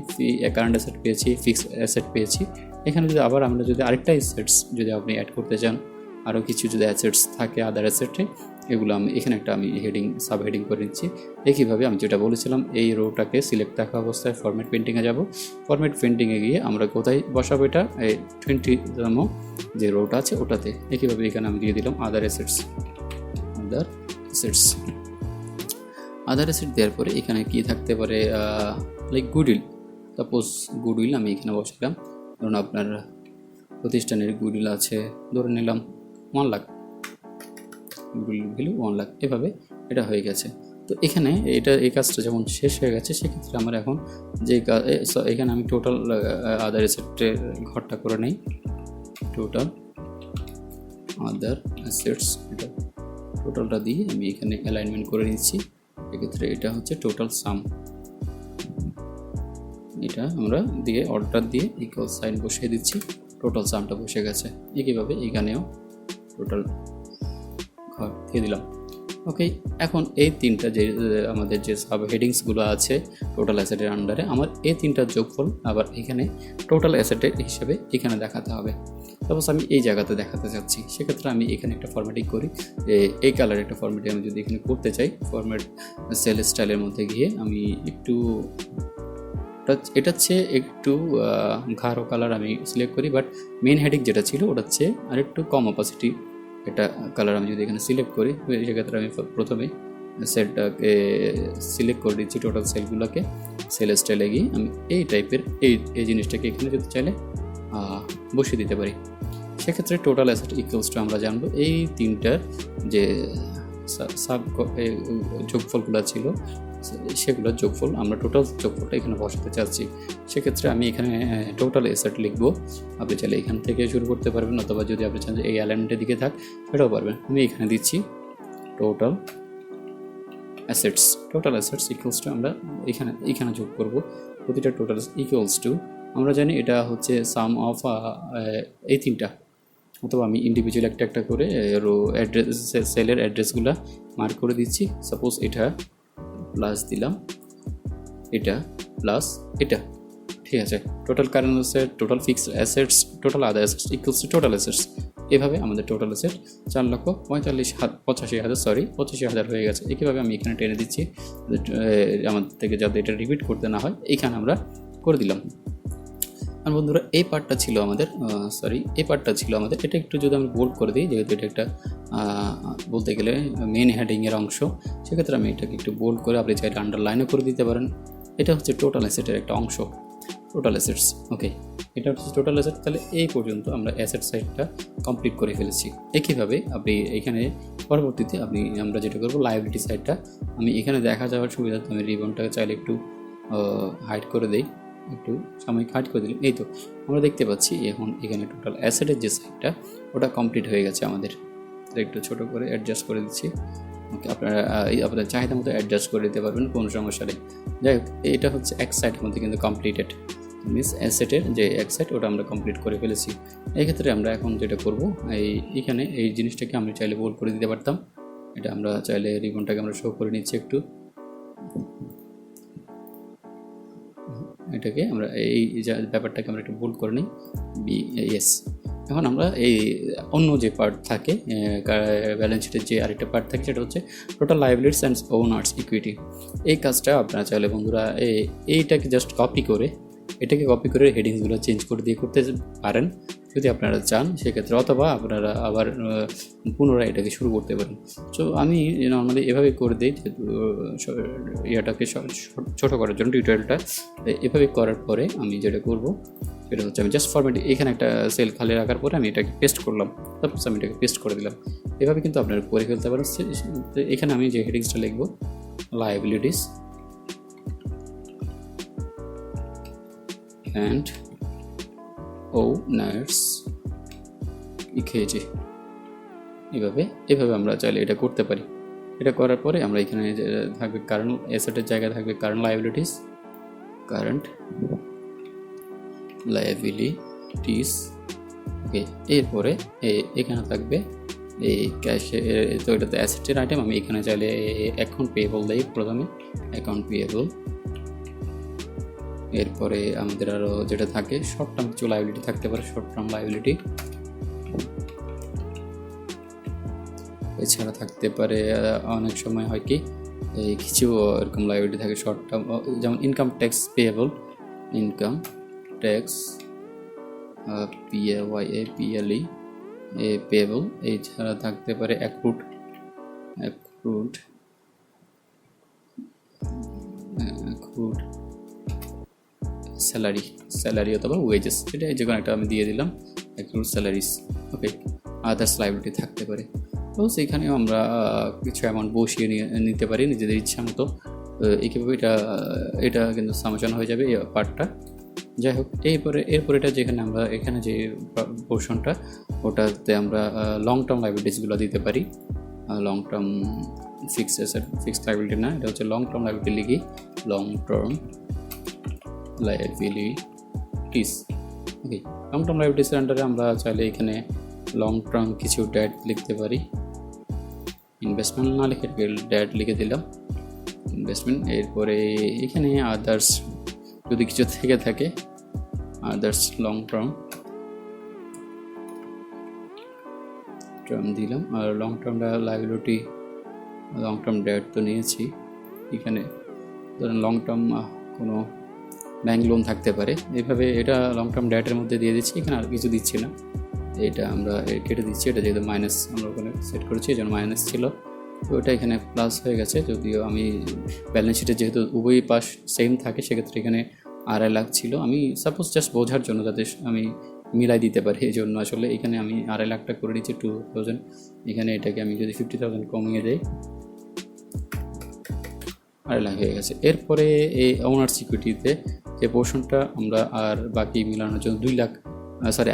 কারেন্ট অ্যাসেট পেয়েছি, ফিক্সড অ্যাসেট পেয়েছি। এখানে যদি আবার আমরা যদি আরেকটা অ্যাসেটস যদি আপনি অ্যাড করতে চান, আরও কিছু যদি অ্যাসেটস থাকে আদার অ্যাসেটে, এগুলো আমি এখানে একটা আমি সাব হেডিং করে নিচ্ছি। একইভাবে আমি যেটা বলেছিলাম এই রোটাকে সিলেক্ট থাকা অবস্থায় ফরম্যাট পেন্টিংয়ে যাব, ফরম্যাট পেন্টিংয়ে গিয়ে আমরা কোথায় বসাবো, এটা এই 20তম যে রোটা আছে ওটাতে। একইভাবে এখানে আমি দিয়ে দিলাম আদার অ্যাসেটস, আদার অ্যাসেট দেওয়ার পরে এখানে কি থাকতে পারে, লাইক গুডউইল, সাপোজ গুডউইল আমি এখানে বসালাম। ধরুন আপনার প্রতিষ্ঠানের গুডউইল আছে, ধরে নিলাম 1 লাখ, গুডউইল ভ্যালু 1 লাখ, এভাবে এটা হয়ে গেছে। তো এখানে এই কাজটা যখন শেষ হয়ে গেছে সেক্ষেত্রে আমার এখন যে এখানে আমি টোটাল আদার অ্যাসেটের ঘরটা করে নেই, টোটাল আদার অ্যাসেটস, এটা টোটালটা দিয়ে আমি এখানে অ্যালাইনমেন্ট করে নিচ্ছি। এক্ষেত্রে এটা হচ্ছে টোটাল সাম, এটা আমরা দিয়ে অর্ডার দিয়ে ইকুয়াল সাইন বসিয়ে দিচ্ছি, টোটাল সামটা বসে গেছে। একইভাবে এখানেও টোটাল ঘর দিয়ে দিলাম। ওকে, এখন এই তিনটা যে আমাদের যে সাব হেডিংসগুলো আছে টোটাল অ্যাসেটের আন্ডারে, আমার এই তিনটার যোগফল আবার এখানে টোটাল অ্যাসেটের হিসেবে এখানে দেখাতে হবে। সাপোজ আমি এই জায়গাতে দেখাতে চাচ্ছি, সেক্ষেত্রে আমি এখানে একটা ফরম্যাটিং করি, এই কালার একটা ফরম্যাটে আমি যদি এখানে করতে চাই, ফরম্যাট সেল স্টাইলের মধ্যে গিয়ে আমি একটু এটা হচ্ছে একটু গাঢ় কালার আমি সিলেক্ট করি, বাট মেন হেডিং যেটা ছিল ওটা হচ্ছে আর একটু কম অপাসিটি এটা কালার আমি যদি এখানে সিলেক্ট করি, সেক্ষেত্রে আমি প্রথমে সেলটাকে সিলেক্ট করে দিচ্ছি, টোটাল সেলগুলোকে সেল স্টাইলে গিয়ে আমি এই টাইপের এই জিনিসটাকে এখানে যদি চাইলে বসিয়ে দিতে পারি। সেক্ষেত্রে টোটাল অ্যাসেট ইকুয়ালস টু আমরা জানবো এই তিনটার যে সাব যোগফলগুলো ছিল সেগুলোর যোগফল, আমরা টোটাল যোগফলটা এখানে বসাতে চাচ্ছি। সেক্ষেত্রে আমি এখানে টোটাল অ্যাসেট লিখবো, আপনি চাইলে এখান থেকে শুরু করতে পারবেন, অথবা যদি আপনি চান যে এই অ্যালাইনমেন্টের দিকে থাক সেটাও পারবেন। আমি এখানে দিচ্ছি total assets, total assets equals to আমরা এখানে যোগ করব প্রতিটা টোটাল ইকুয়ালস টু, আমরা জানি এটা হচ্ছে সাম অফ এই তিনটা, অথবা আমি ইন্ডিভিজুয়াল একটা করে রো অ্যাড্রেস সেলের অ্যাড্রেসগুলো মার্ক করে দিচ্ছি। সাপোজ এটা প্লাস দিলাম, এটা প্লাস এটা, ঠিক আছে। Total current asset, total fixed assets, total other assets equals to total assets. এভাবে আমাদের টোটাল অ্যাসেট 4,85,000 হয়ে গেছে। একইভাবে আমি এখানে টেনে দিচ্ছি আমাদের থেকে যাতে এটা রিপিট করতে না হয়, এখানে আমরা করে দিলাম। আর বন্ধুরা এই পার্টটা ছিল আমাদের এটা একটু যদি আমি বোল্ড করে দিই, যেহেতু এটা একটা বলতে গেলে মেন হেডিংয়ের অংশ, সেক্ষেত্রে আমি এটাকে একটু বোল্ড করে আপনি চাইলে আন্ডারলাইনও করে দিতে পারেন। এটা হচ্ছে টোটাল অ্যাসেটের একটা অংশ, টোটাল অ্যাসেটস। ওকে, এটা হচ্ছে টোটাল অ্যাসেট। তাহলে এই পর্যন্ত আমরা অ্যাসেট সাইডটা কমপ্লিট করে ফেলেছি। একইভাবে আপনি এখানে পরবর্তীতে আমরা যেটা করবো লায়াবিলিটি সাইডটা আমি এখানে দেখা যাওয়ার সুবিধাতে আমি রিবনটাকে চাইলে একটু হাইড করে দিই, একটু সাময়িক হাইড করে দিলাম। এই তো আমরা দেখতে পাচ্ছি এখন এখানে টোটাল অ্যাসেটের যে সাইডটা ওটা কমপ্লিট হয়ে গেছে আমাদের। একটু ছোটো করে অ্যাডজাস্ট করে দিচ্ছি। ওকে, আপনারা আপনার চাহিদা মতো অ্যাডজাস্ট করে দিতে পারবেন, কোনো সমস্যা নেই। যাই হোক, এটা হচ্ছে এক সাইড মধ্যে কিন্তু কমপ্লিটেড, মিনস অ্যাসেটের যে এক সাইড ওটা আমরা কমপ্লিট করে ফেলেছি। এই ক্ষেত্রে আমরা এখন যেটা করব, এইখানে এই জিনিসটাকে আমি চাইলে বোল্ড করে দিতে পারতাম। এটা আমরা চাইলে রিবনটাকে আমরা শো করে নিচ্ছি একটু, এটাকে আমরা এই ব্যাপারটাকে আমরা একটু বোল্ড করে নিই। ইয়েস। এখন আমরা এই অন্য যে পার্ট থাকে ব্যালেন্স শিটের যে আরেকটা পার্ট থাকে সেটা হচ্ছে total liabilities and owners equity. এই কাজটা আপনারা চাইলে বন্ধুরা এইটাকে জাস্ট কপি করে হেডিংসগুলো চেঞ্জ করে দিয়ে করতে পারেন যদি আপনারা চান সেক্ষেত্রে, অথবা আপনারা আবার পুনরায় এটাকে শুরু করতে পারেন। সো আমি নর্মালি এভাবে করে দিই, ইয়েটাকে ছোটো করার জন্য টিউটোরিয়ালটা এভাবে করার পরে আমি যেটা করব সেটা হচ্ছে আমি জাস্ট ফরম্যাট এখানে একটা সেল খালি রাখার পরে আমি এটাকে পেস্ট করলাম, তারপর আমি এটাকে পেস্ট করে দিলাম। এভাবে কিন্তু আপনারা করে ফেলতে পারেন। এখানে আমি যে হেডিংসটা লিখব লায়াবিলিটিস and owners ইকুইটি, এভাবে আমরা চাইলে এটা করতে পারি। এটা করার পরে আমরা এখানে থাকবে কারেন্ট অ্যাসেটের জায়গায় থাকবে কারেন্ট লায়াবিলিটিস। ওকে, এরপরে এখানে থাকবে এই ক্যাশে, তো এটা তো অ্যাসেটের আইটেম, আমি এখানে চাইলে অ্যাকাউন্ট পেয়েবল দিই প্রথমে, অ্যাকাউন্ট পেয়েবল। এরপরে আমাদের আরও যেটা থাকে শর্ট টার্ম কিছু লায়াবিলিটি থাকতে পারে, শর্ট টার্ম লায়াবিলিটি। এছাড়া থাকতে পারে অনেক সময় হয় কি কিছু এরকম লায়াবিলিটি থাকে শর্ট টার্ম, যেমন income tax payable, income tax PAYE payable. এছাড়া থাকতে পারে অ্যাক্রুড স্যালারি অথবা ওয়েজেস, এটা যে কোনো একটা আমি দিয়ে দিলাম অ্যাক্রুড স্যালারিস। ওকে, আদার্স লায়াবিলিটি থাকতে পারে। তো সেইখানেও আমরা কিছু অ্যামাউন্ট বসিয়ে নিতে পারি নিজেদের ইচ্ছা মতো। এইভাবে এটা কিন্তু সামেশন হয়ে যাবে এই পার্টটা। যাই হোক, এরপরে এটা যেখানে আমরা এখানে যে পোর্শনটা ওটাতে আমরা লং টার্ম লায়াবিলিটিসগুলো দিতে পারি। লং টার্ম ফিক্সড লায়াবিলিটি না, এটা হচ্ছে লং টার্ম লায়াবিলিটি লিখি, লং টার্ম লায়াবিলিটিস। ওকে, লং টার্ম লায়াবিলিটিসের আন্ডারে আমরা চাইলে এখানে লং টার্ম কিছু ডেট লিখতে পারি। ইনভেস্টমেন্ট না লিখে ডেট লিখে দিলাম, ইনভেস্টমেন্ট। এরপরে এখানে আদার্স যদি কিছু থেকে থাকে, আদার্স লং টার্ম দিলাম। আর লং টার্মটা লায়াবিলিটি, লং টার্ম ডেট তো নিয়েছি। এখানে ধরেন লং টার্ম কোনো ব্যাংক লোন থাকতে পারে, এইভাবে এটা লং টার্ম ডেটের মধ্যে দিয়ে দিচ্ছি। এখানে আর কিছু দিচ্ছি না, এটা আমরা কেটে দিচ্ছি। এটা যেহেতু মাইনাস আমরা ওখানে সেট করেছি, এই জন্য মাইনাস ছিল, তো ওটা এখানে প্লাস হয়ে গেছে। যদিও আমি ব্যালেন্স শিটে যেহেতু উভয় পাশ সেম থাকে সেক্ষেত্রে এখানে 2.5 লাখ ছিল। আমি সাপোজ জাস্ট বোঝার জন্য যাতে আমি মিলাই দিতে পারি এই জন্য আসলে এখানে আমি 2.5 লাখটা করে দিচ্ছি 2000। এখানে এটাকে আমি যদি 50,000 কমিয়ে দেই 2.5 লাখ হয়ে গেছে। এরপরে এই ওনার সিকিউরিটিতে যে পোর্শনটা আমরা আর বাকি মিলানোর জন্য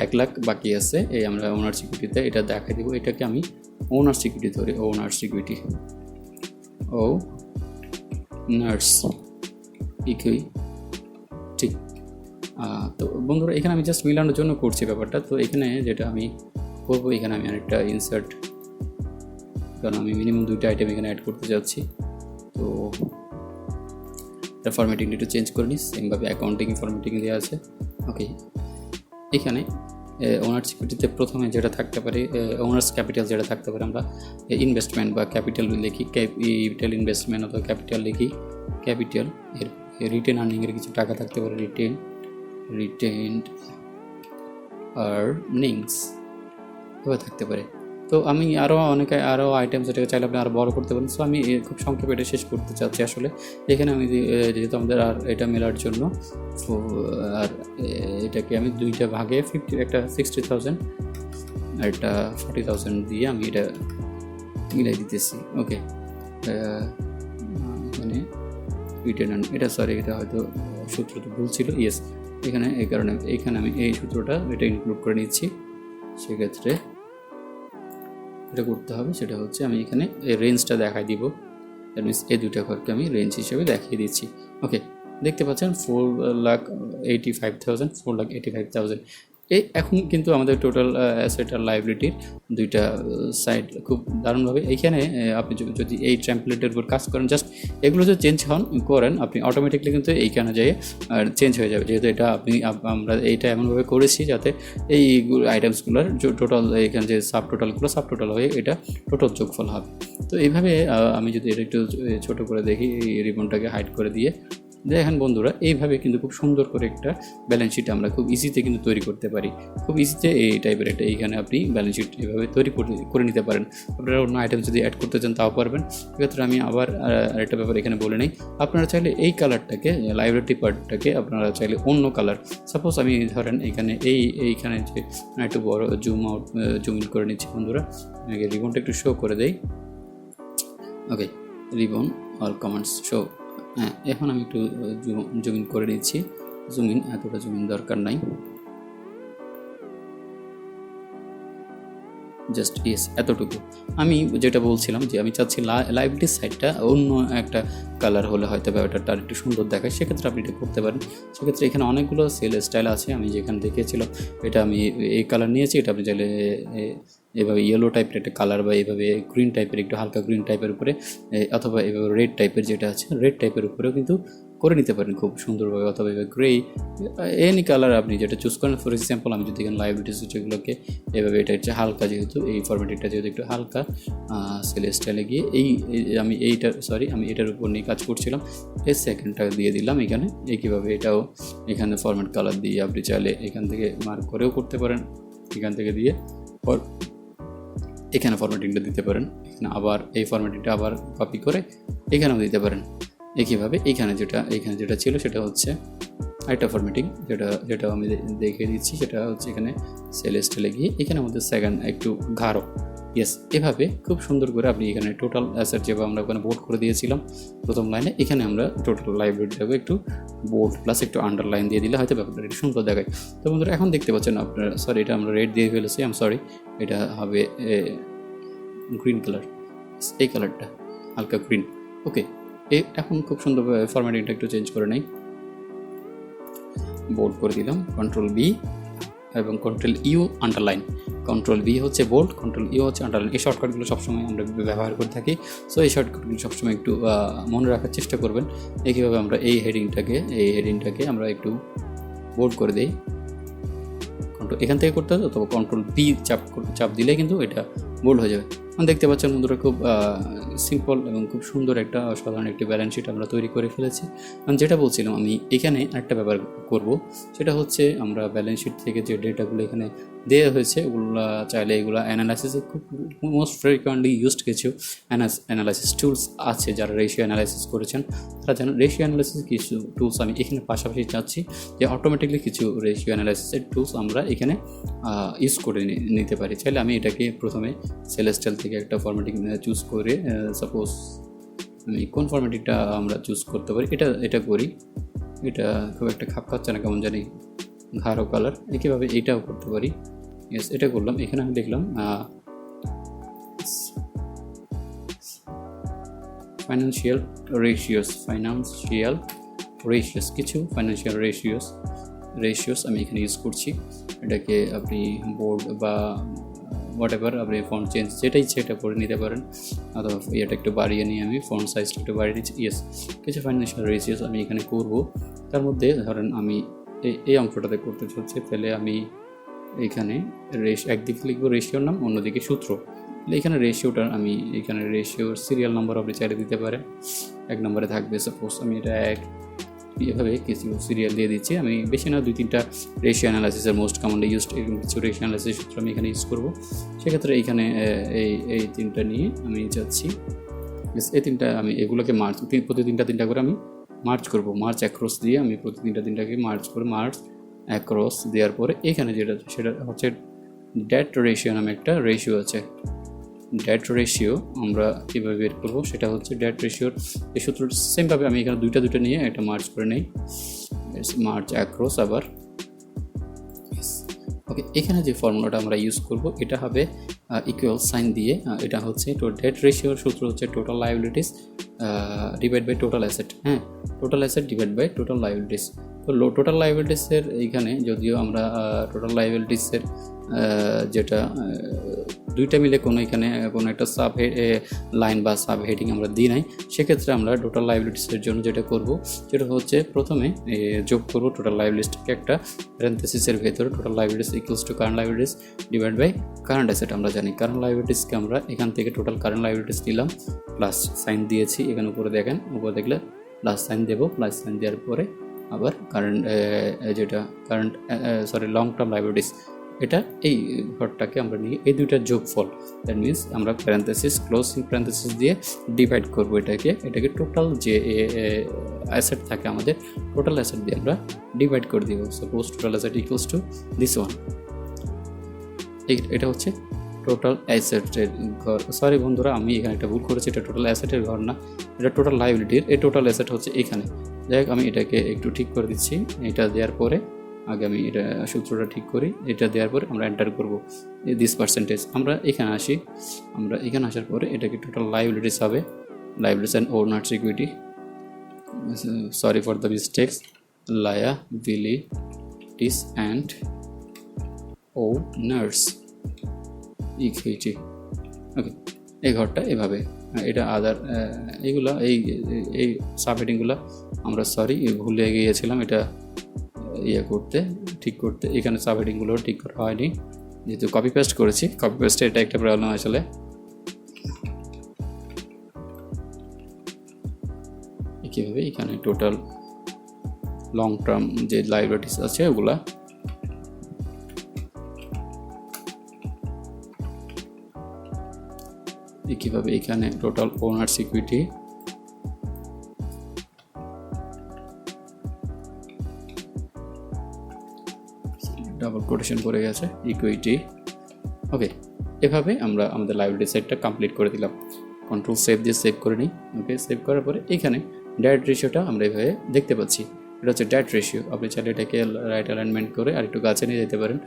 1 লাখ বাকি আছে, এই আমরা ওনার সিকিউরিটিতে এটা দেখা দিব। এটাকে আমি ওনার সিকিউরিটি ধরি, ওনার সিকিউরিটি নার্স ইকুইটি। তো বন্ধুরা এখানে আমি জাস্ট মিলানোর জন্য করছি ব্যাপারটা। তো এখানে যেটা আমি করবো, এখানে আমি আরেকটা ইনসার্ট, কারণ আমি মিনিমাম 2টা আইটেম এখানে অ্যাড করতে যাচ্ছি। তো ফরম্যাটিংটা একটু চেঞ্জ করে নিই, সেমভাবে অ্যাকাউন্টিং ফরম্যাটিং দেওয়া আছে। ওকে, এখানে ওনার সিকিউরিটিতে প্রথমে যেটা থাকতে পারে ওনার্স ক্যাপিটাল যেটা থাকতে পারে, আমরা ইনভেস্টমেন্ট বা ক্যাপিটাল লিখি, ক্যাপিটাল ইনভেস্টমেন্ট অথবা ক্যাপিটাল লিখি, ক্যাপিটাল। এর রিটেন আর্নিংয়ের কিছু টাকা থাকতে পারে, রিটেনড আর্নিংস এভাবে থাকতে পারে। তো আমি আরও আইটেম যেটা চাইলে আপনি আরও বড় করতে পারেন। সো আমি খুব সংক্ষেপে এটা শেষ করতে চাচ্ছি আসলে। এখানে আমি যেহেতু আমাদের আর এটা মেলার জন্য, আর এটাকে আমি 2টা ভাগে একটা 60,000 আর একটা 40,000 দিয়ে আমি এটা মিলাই দিতেছি। ওকে, এখানে রিটেন এটা হয়তো সূত্রটা ভুল ছিল, ইয়েস এখানে এই কারণে এখানে আমি এই সূত্রটা এটা ইনক্লুড করে নিচ্ছি। সেক্ষেত্রে এটা করতে হবে, সেটা হচ্ছে আমি এখানে এই রেঞ্জটা দেখাই দিব, দ্যাট মিনস এই দুইটা ঘরকে আমি রেঞ্জ হিসেবে দেখিয়ে দিচ্ছি। ওকে, দেখতে পাচ্ছেন 4,85,000, 4,85,000। এখন কিন্তু আমাদের টোটাল অ্যাসেট আর লাইবিলিটির দুইটা সাইড খুব দারুণভাবে এইখানে আপনি যদি এই ট্যাম্পলেটের উপর কাজ করেন, জাস্ট এগুলো যদি চেঞ্জ করেন আপনি অটোমেটিকলি কিন্তু এইখানে যেয়ে চেঞ্জ হয়ে যাবে, যেহেতু এটা আমরা এইটা এমনভাবে করেছি যাতে এই আইটেমসগুলোর টোটাল এখানে যে সাব টোটাল হয়ে এটা টোটাল যোগফল হবে। তো এইভাবে আমি যদি এটা একটু ছোটো করে দেখি, এই রিবনটাকে হাইড করে দিয়ে দেখেন বন্ধুরা, এইভাবে কিন্তু খুব সুন্দর করে একটা ব্যালেন্স শিট আমরা খুব ইজিতে কিন্তু তৈরি করতে পারি। খুব ইজিতে এই টাইপের একটা এইখানে আপনি ব্যালেন্স শিট এইভাবে তৈরি করে নিতে পারেন। আপনারা অন্য আইটেম যদি অ্যাড করতে চান তাও পারবেন। সেক্ষেত্রে আমি আবার আরেকটা ব্যাপার এখানে বলে নিই, আপনারা চাইলে এই কালারটাকে লাইব্রেরি পার্টটাকে আপনারা চাইলে অন্য কালার, সাপোজ আমি ধরেন এখানে এইখানে যে একটু বড় জুম ইন করে নিচ্ছি বন্ধুরা, আগে রিবনটা একটু শো করে দেই। ওকে, রিবন অল কমান্ডস শো। হ্যাঁ, এখন আমি একটু জুম ইন করে নিচ্ছি। এতটা জুম ইন দরকার নাই, জাস্ট ইয়েস এতটুকু। আমি যেটা বলছিলাম যে আমি চাচ্ছি লাইব্রেরির সাইডটা অন্য একটা কালার হলে হয়তো ব্যাপারটা একটু সুন্দর দেখায়, সেক্ষেত্রে আপনি এটা করতে পারেন। সেক্ষেত্রে এখানে অনেকগুলো সেল স্টাইল আছে, আমি যেখানে দেখিয়েছিলাম এটা আমি এই কালার নিয়েছি, এটা আপনি চাইলে এভাবে ইয়েলো টাইপের একটা কালার বা এভাবে গ্রিন টাইপের একটু হালকা গ্রিন টাইপের উপরে, অথবা এভাবে রেড টাইপের যেটা আছে রেড টাইপের উপরেও কিন্তু করে নিতে পারেন খুব সুন্দরভাবে, অথবা এভাবে গ্রে এনি কালার আপনি যেটা চুজ করেন। ফর এক্সাম্পল আমি যদি এখানে লাইব্রেরি যেগুলোকে এভাবে, এটা হচ্ছে হালকা, যেহেতু এই ফরম্যাটিংটা যেহেতু একটু হালকা সেল স্টাইলে গিয়ে আমি এটার উপর নিয়ে কাজ করছিলাম, এই সেকেন্ডটা দিয়ে দিলাম এখানে। কীভাবে এটাও এখানে ফরম্যাট কালার দিয়ে আপনি চাইলে এখান থেকে মার্ক করেও করতে পারেন, এখান থেকে দিয়ে এখানে ফরম্যাটিংটা দিতে পারেন, এখানে আবার এই ফরম্যাটিংটা আবার কপি করে এখানেও দিতে পারেন। একইভাবে এখানে যেটা ছিল সেটা হচ্ছে আরেকটা ফরম্যাটিং, যেটা আমি দেখে দিচ্ছি, সেটা হচ্ছে এখানে সেল স্টাইলে গিয়ে এখানে আমাদের সেকেন্ড একটু গাঢ়, ইয়েস এভাবে খুব সুন্দর করে আপনি এখানে টোটাল অ্যাসেট যেভাবে আমরা ওখানে বোল্ড করে দিয়েছিলাম প্রথম লাইনে, এখানে আমরা টোটাল লাইব্রেরিটাকে একটু বোল্ড প্লাস একটু আন্ডারলাইন দিয়ে দিলে হয়তো ব্যাপারটা একটু সুন্দর দেখায়। তো বন্ধুরা এখন দেখতে পাচ্ছেন আপনারা, সরি এটা আমরা রেড দিয়ে ফেলেছি, এটা হবে গ্রিন কালার, এই কালারটা হালকা গ্রিন। ওকে, এখন খুব সুন্দরভাবে ফরম্যাটিংটা একটু চেঞ্জ করে নেই, বোল্ড করে দিলাম, কন্ট্রোল বি এবং control U underline. Control B হচ্ছে বোল্ড, কন্ট্রোল ইউ হচ্ছে আন্ডারলাইন। এই শর্টকাটগুলো সবসময় আমরা ব্যবহার করে থাকি, সো এই শর্টকাটগুলো সবসময় একটু মনে রাখার চেষ্টা করবেন। একইভাবে আমরা এই হেডিংটাকে আমরা একটু বোল্ড করে দিই, এখান থেকে করতে হবে, অথবা কন্ট্রোল বি চাপ দিলে কিন্তু এটা বোল্ড হয়ে যাবে। দেখতে পাচ্ছেন বন্ধুরা, খুব সিম্পল এবং খুব সুন্দর একটা সাধারণ একটি ব্যালেন্স শিট আমরা তৈরি করে ফেলেছি। আমি যেটা বলছিলাম, আমি এখানে আরেকটা ব্যাপার করব, সেটা হচ্ছে আমরা ব্যালেন্স শিট থেকে যে ডেটাগুলো এখানে দেওয়া হয়েছে ওগুলো চাইলে এগুলো অ্যানালাইসিসে খুব মোস্ট ফ্রিকোয়েন্টলি ইউজড কিছু অ্যানালাইসিস টুলস আছে, যারা রেশিও অ্যানালাইসিস করেছেন তারা জানেন। রেশিও অ্যানালাইসিস কিছু টুলস আমি এখানে পাশাপাশি চাচ্ছি যে অটোমেটিকলি কিছু রেশিও অ্যানালাইসিসের টুলস আমরা এখানে ইউজ করে নিতে পারি। চাইলে আমি এটাকে প্রথমে সেলেস্টাল থেকে একটা ফরম্যাটিং চুজ করে, সাপোজ আমি কোন ফরম্যাটিংটা আমরা চুজ করতে পারি, এটা করি। এটা খুব একটা খাপ খাচ্ছে না, কেমন জানি গাঢ় কালার। একইভাবে এইটাও করতে পারি, ইয়েস এটা করলাম। এখানে আমি দেখলাম ফাইন্যান্সিয়াল রেশিওস কিছু ফাইন্যান্সিয়াল রেশিওস আমি এখানে ইউজ করছি। এটাকে আপনি বোর্ড বা হোয়াট এভার আপনি ফন্ট চেঞ্জ যেটা ইচ্ছে এটা করে নিতে পারেন, অথবা এটা একটু বাড়িয়ে নিয়ে আমি ফন্ট সাইজটা একটু বাড়িয়ে দিচ্ছি। ইয়েস, কিছু ফাইন্যান্সিয়াল রেশিওস আমি এখানে করব। তার মধ্যে ধরেন আমি এই অংশটাতে করতে চাচ্ছি, তাহলে আমি এখানে একদিকে লিখবো রেশিওর নাম, অন্যদিকে সূত্র। এখানে রেশিওটা আমি এখানে রেশিওর সিরিয়াল নাম্বার আপনি চাইলে দিতে পারেন। 1 নম্বরে থাকবে, সাপোজ আমি এটা এভাবে কিছু সিরিয়াল দিয়ে দিচ্ছি। আমি বেশি না 2-3টা রেশিও অ্যানালাইসিসের মোস্ট কমনলি ইউজড কিছু রেশিও অ্যানালাইসিস সূত্র আমি এখানে ইউজ করব। সেক্ষেত্রে এইখানে এই 3টা নিয়ে আমি যাচ্ছি, এই 3টা আমি এগুলোকে প্রতি 3টা করে আমি মার্চ করব। মার্চ অ্যাক্রস দিয়ে আমি প্রতি 3টাকে মার্চ অ্যাক্রস দেওয়ার পরে এখানে যেটা সেটা হচ্ছে ডেট রেশিও নামে একটা রেশিও আছে। ডেট রেশিও আমরা কীভাবে বের করবো, সেটা হচ্ছে ডেট রেশিওর এই সূত্র সেমভাবে আমি এখানে দুইটা নিয়ে একটা মার্চ করে নেই। মার্চ অ্যাক্রস আবার ওকে। এখানে যে ফর্মুলাটা আমরা ইউজ করব এটা হবে ইকুয়াল সাইন দিয়ে, এটা হচ্ছে ডেট রেশিওর সূত্র হচ্ছে total liabilities divide by total asset. হ্যাঁ, total asset divide by total liabilities. তো টোটাল লাইবিলিটিসের এইখানে যদিও আমরা টোটাল লাইবিলিটিসের যেটা দুইটা মিলে কোনো এখানে কোনো একটা সাব লাইন বা সাব হেডিং আমরা দিই নাই, সেক্ষেত্রে আমরা টোটাল লাইবিলিটিসের জন্য যেটা করব সেটা হচ্ছে প্রথমে যোগ করব টোটাল লাইবিলিটিসকে একটা প্যারেনথেসিসের ভেতরে total liabilities equals to current liabilities divide by current asset. আমরা জানি কারেন্ট লাইবিলিটিসকে আমরা এখান থেকে টোটাল কারেন্ট লাইবিলিটিস নিলাম, প্লাস সাইন দিয়েছি, এখানে উপরে দেখেন, উপরে দেখলে প্লাস সাইন দেবো, প্লাস সাইন দেওয়ার পরে আবার কারেন্ট যেটা কারেন্ট লং টার্ম লাইবিলিটিস, এটা এই ঘরটাকে আমরা নিয়ে এই দুইটার যোগফল, দ্যাট মিনস আমরা প্যারেনথেসিস ক্লোজিং প্যারেনথেসিস দিয়ে ডিভাইড করবো এটাকে টোটাল যে অ্যাসেট থাকে আমাদের টোটাল অ্যাসেট দিয়ে আমরা ডিভাইড করে দিব। Suppose total asset equals to this one, এটা হচ্ছে টোটাল অ্যাসেটের ঘর। সরি বন্ধুরা, আমি এখানে একটা ভুল করেছি, এটা টোটাল অ্যাসেটের ঘর না, এটা টোটাল লাইবিলিটির। এই টোটাল অ্যাসেট হচ্ছে এখানে। যাই হোক, আমি এটাকে একটু ঠিক করে দিচ্ছি। এটা দেওয়ার পরে আগে আমি এটা সূত্রটা ঠিক করি, এটা দেওয়ার পরে আমরা এন্টার করব দিস পার্সেন্টেজ। আমরা এখানে আসি, আমরা এখানে আসার পরে এটাকে টোটাল লাইবিলিটিস হবে, liabilities and owners equity, sorry for the mistakes, liabilities and owners equity. Okay, এই ঘরটা এভাবে, এটা আদার এইগুলো এই সাবহেডিংগুলো আমরা ভুলে গিয়েছিলাম এটা ঠিক করতে। এখানে সাবহেডিংগুলো ঠিক করা হয়নি, যেহেতু কপি পেস্ট করেছি। কপি পেস্টে এটা একটা প্রবলেম আসলে। কীভাবে এখানে টোটাল লং টার্ম যে লাইবিলিটিস আছে ওগুলা কীভাবে এখানে total owners equity double quotation পড়ে গেছে ইকুইটি। ওকে, এভাবে আমরা আমাদের লাইবিলিটি সেটটা কমপ্লিট করে দিলাম। কন্ট্রোল সেভ দিয়ে সেভ করে নিই। ওকে, সেভ করার পরে এখানে ডেট রেশিওটা আমরা এভাবে দেখতে পাচ্ছি, এটা হচ্ছে ডেট রেশিও। আপনি চাইলে এটাকে রাইট অ্যালাইনমেন্ট করে আর একটু কাছে নিয়ে যেতে পারেন,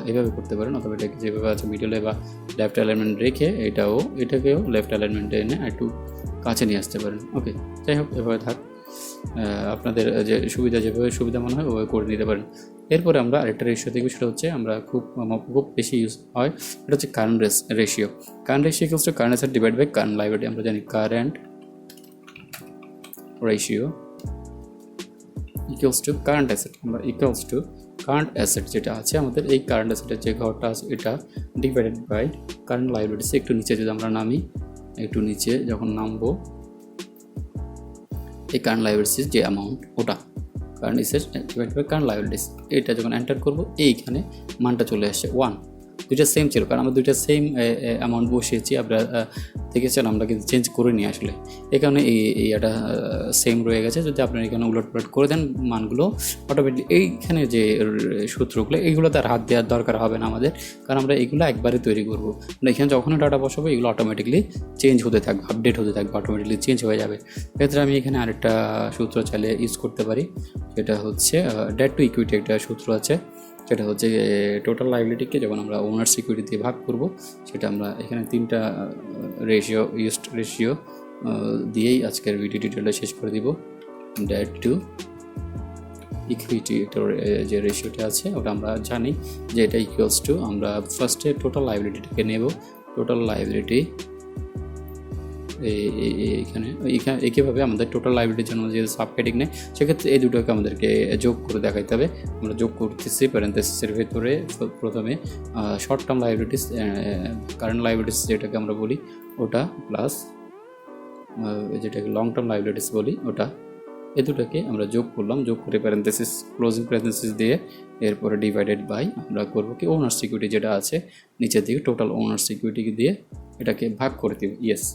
এভাবে করতে পারেন, অথবা এটাকে যেভাবে আছে মিডলে বা লেফট অ্যালাইনমেন্ট রেখে এটাকেও লেফট অ্যালাইনমেন্টে এনে একটু কাছে নিয়ে আসতে পারেন। ওকে, যাই হোক, এভাবে থাক, আপনাদের যে যেভাবে সুবিধা মনে হয় ওভাবে করে নিতে পারেন। এরপরে আমরা আরেকটা রেশিও দেখব, সেটা হচ্ছে আমরা খুব বেশি ইউজ হয়, এটা হচ্ছে current ratio. Current ratio equals to current asset divide by current liability. আমরা জানি current ratio equals to current asset, আমরা ইকুয়ালস টু কারেন্ট অ্যাসেট যেটা আছে আমাদের, এই কারেন্ট অ্যাসেটের যে ঘরটা আছে এটা ডিভাইডেড বাই কারেন্ট লাইবিলিটিস। একটু নিচে যদি আমরা নামি, একটু নিচে যখন নামবো, এই কারেন্ট লাইবিলিটিস যে অ্যামাউন্ট, ওটা current asset divide by current liabilities. এটা যখন এন্টার করবো, এইখানে মানটা চলে আসছে 1। দুইটা সেম ছিল, কারণ আমরা দুইটা সেম অ্যামাউন্ট বসিয়েছি। আপনারা দেখেছেন আমরা কিন্তু চেঞ্জ করে নিই আসলে, এই কারণে এটা সেম রয়ে গেছে। যদি আপনারা এখানে উলটপালট করে দেন মানগুলো, অটোমেটিক এইখানে যে সূত্রগুলো এইগুলোতে আর হাত দেওয়ার দরকার হবে না আমাদের, কারণ আমরা এগুলো একবারে তৈরি করবো। এখানে যখনই ডাটা বসাবো এগুলো অটোমেটিকলি চেঞ্জ হতে থাকবে, আপডেট হতে থাকবে, অটোমেটিকলি চেঞ্জ হয়ে যাবে। এক্ষেত্রে আমি এখানে আরেকটা সূত্র চাইলে ইউজ করতে পারি, সেটা হচ্ছে ডেট টু ইকুইটি একটা সূত্র আছে, সেটা হচ্ছে টোটাল লাইবিলিটিকে যখন আমরা ওনার্স ইকুইটি দিয়ে ভাগ করব, সেটা আমরা এখানে 3টা রেশিও দিয়েই আজকের ভিডিও টিউটোরিয়ালটা শেষ করে দিব। ডেট টু ইকুইটি যে রেশিওটা আছে ওটা আমরা জানি যে এটা ইকুয়ালস টু, আমরা ফার্স্টে টোটাল লাইবিলিটিটাকে নেব, টোটাল লাইবিলিটি এখানে একইভাবে আমাদের টোটাল লাইবিলিটির জন্য যে সাব হেডিং নেই, সেক্ষেত্রে এই দুটোকে আমাদেরকে যোগ করে দেখাইতে হবে। আমরা যোগ করতেছি প্যারেনথেসিসের ভেতরে প্রথমে short term liabilities, current liabilities যেটাকে আমরা বলি ওটা, প্লাস যেটাকে লং টার্ম লাইবিলিটিস বলি ওটা, এই দুটোকে আমরা যোগ করলাম। যোগ করে প্যারেনথেসিস ক্লোজিং প্যারেনথেসিস দিয়ে এরপরে ডিভাইডেড বাই আমরা করবো কি ওনার সিকিউরিটি যেটা আছে নিচের দিকে, টোটাল ওনার সিকিউরিটি দিয়ে এটাকে ভাগ করে দিব। ইয়েস,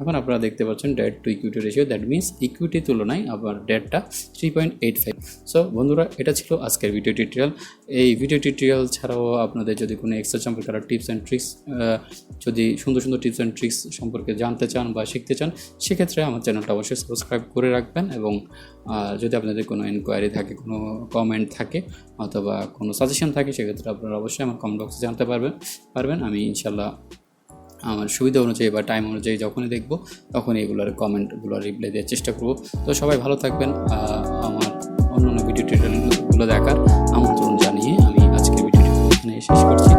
এখন আপনারা দেখতে পাচ্ছেন debt to equity ratio, that means equity তুলনায় আবার ডেটটা 3.85। সো বন্ধুরা, এটা ছিল আজকের ভিডিও টিউটোরিয়াল। এই ভিডিও টিউটোরিয়াল ছাড়াও আপনাদের যদি কোনো এক্সেল সম্পর্কে আরও টিপস অ্যান্ড ট্রিক্স, যদি সুন্দর সুন্দর টিপস অ্যান্ড ট্রিক্স সম্পর্কে জানতে চান বা শিখতে চান, সেক্ষেত্রে আমার চ্যানেলটা অবশ্যই সাবস্ক্রাইব করে রাখবেন। এবং যদি আপনাদের কোনো এনকোয়ারি থাকে, কোনো কমেন্ট থাকে অথবা কোনো সাজেশন থাকে, সেক্ষেত্রে আপনারা অবশ্যই আমার কমেন্ট বক্সে জানতে পারবেন। আমি ইনশাল্লাহ আমার সুবিধা অনুযায়ী বা টাইম অনুযায়ী যখনই দেখব তখন এগুলোর কমেন্টগুলো রিপ্লাই দেওয়ার চেষ্টা করব। তো সবাই ভালো থাকবেন। আমার অন্যান্য ভিডিও টিউটোরিয়ালগুলো দেখার আমন্ত্রণ জানিয়ে আমি আজকের ভিডিওটি এখানে শেষ করছি।